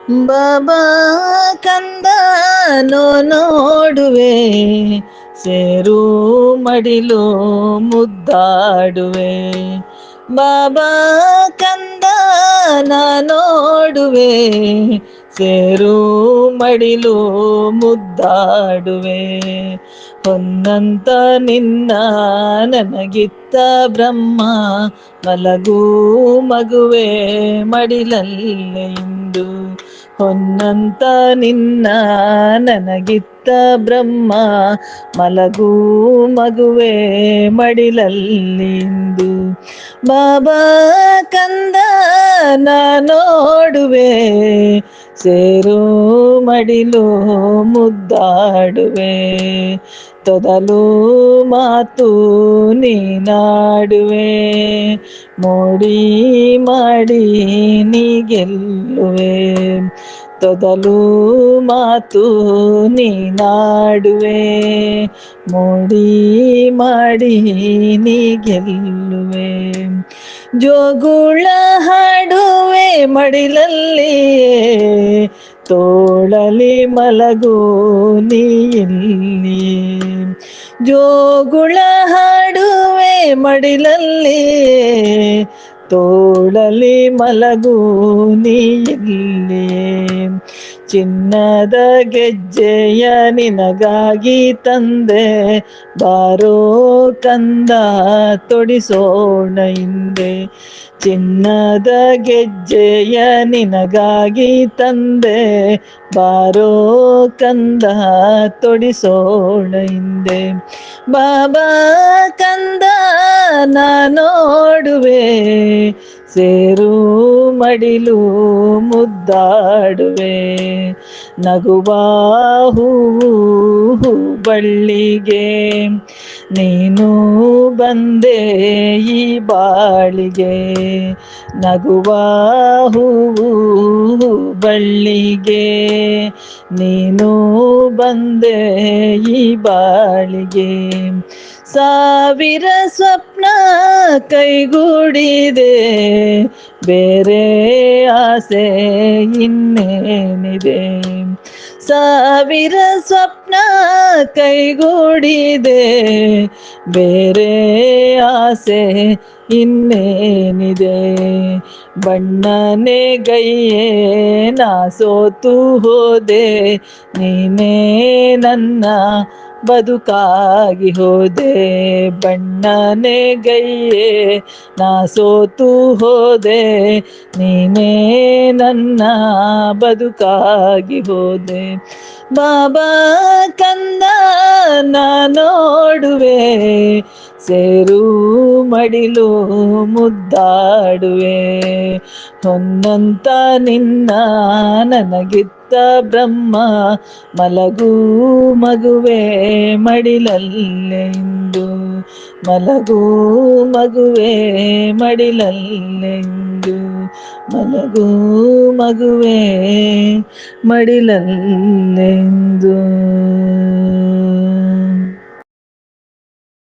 ಬಾಬಾ ಕಂದನೋ ನೋಡುವೆ, ಸೇರು ಮಡಿಲು ಮುದ್ದಾಡುವೆ. ಬಾಬಾ ಕಂದನ ನೋಡುವೆ, ಸೇರು ಮಡಿಲು ಮುದ್ದಾಡುವೆ. ಹೊನ್ನಂತ ನಿನ್ನ ನನಗಿತ್ತ ಬ್ರಹ್ಮ, ಮಲಗು ಮಗುವೆ ಮಡಿಲಲ್ಲಿ ಇಂದು. ಹೊನ್ನಂತ ನಿನ್ನ ನನಗಿತ್ತ ಬ್ರಹ್ಮ, ಮಲಗು ಮಗುವೆ ಮಡಿಲಲ್ಲಿಂದು. ಬಾಬಾ ಕಂದನ ನೋಡುವೆ, ಸೇರು ಮಡಿಲು ಮುದ್ದಾಡುವೆ. ತೊದಲು ಮಾತು ನೀನಾಡುವೆ, ಮೋಡಿ ಮಾಡಿ ನೀ ಗೆಲ್ಲುವೆ. ತೊದಲು ಮಾತು ನೀನಾಡುವೆ, ಮೋಡಿ ಮಾಡಿ ನೀ ಗೆಲ್ಲುವೆ. ಜೋಗುಳ ಹಾಡುವೆ ಮಡಿಲಲ್ಲಿಯೇ, ತೋಳಲಿ ಮಲಗು ನೀ ಇಲ್ಲಿಯೇ. ಜೋಗುಳ ಹಾಡುವೆ ಮಡಿಲಲ್ಲಿಯೇ, ತೋಳಲಿ ಮಲಗು ನೀ ಇಲ್ಲಿಯೇ. ಚಿನ್ನದ ಗೆಜ್ಜೆಯ ನಿನಗಾಗಿ ತಂದೆ, ಬಾರೋ ಕಂದ ತೊಡಿಸೋಣ ಹಿಂದೆ. ಚಿನ್ನದ ಗೆಜ್ಜೆಯ ನಿನಗಾಗಿ ತಂದೆ, ಬಾರೋ ಕಂದ ತೊಡಿಸೋಣ ಹಿಂದೆ. ಬಾಬಾ ಕಂದನ ನೋಡುವೆ, ಸೇರು ಮಡಿಲು ಮುದ್ದಾಡುವೆ. ನಗುವ ಹೂವು ಬಳ್ಳಿಗೆ, ನೀನು ಬಂದೆ ಈ ಬಾಳಿಗೆ. ನಗುವ ಹೂವು ಬಳ್ಳಿಗೆ, ನೀನು ಬಂದೆ ಈ ಬಾಳಿಗೆ. ಸಾವಿರ ಸ್ವಪ್ನ ಕೈಗೂಡಿದೆ, ಬೇರೆ ಆಸೆ ಇನ್ನೇನಿದೆ. ಸಾವಿರ ಸ್ವಪ್ನ ಕೈಗೂಡಿದೆ, ಬೇರೆ ಆಸೆ ಇನ್ನೇನಿದೆ. ಬಣ್ಣನೆ ಗೈಯೇ ನಾ ಸೋತು ಹೋದೆ, ನೀನೇ ನನ್ನ ಬದುಕಾಗಿ ಹೋದೆ. ಬಣ್ಣನೆ ಗೈಯೇ ನಾ ಸೋತು ಹೋದೆ, ನೀನೇ ನನ್ನ ಬದುಕಾಗಿ ಹೋದೆ. ಬಾಬಾ ಕಂದನ ನೋಡುವೆ, ಸೇರು ಮಡಿಲು ಮುದ್ದಾಡುವೆ. ಹೊನ್ನಂತ ನಿನ್ನ ನನಗಿತ್ತ ಬ್ರಹ್ಮ, ಮಲಗು ಮಗುವೆ ಮಡಿಲಲ್ಲೆಂದು. ಮಲಗು ಮಗುವೆ ಮಡಿಲಲ್ಲೆಂದು. ಮಲಗು ಮಗುವೆ ಮಡಿಲಲ್ಲೆಂದು.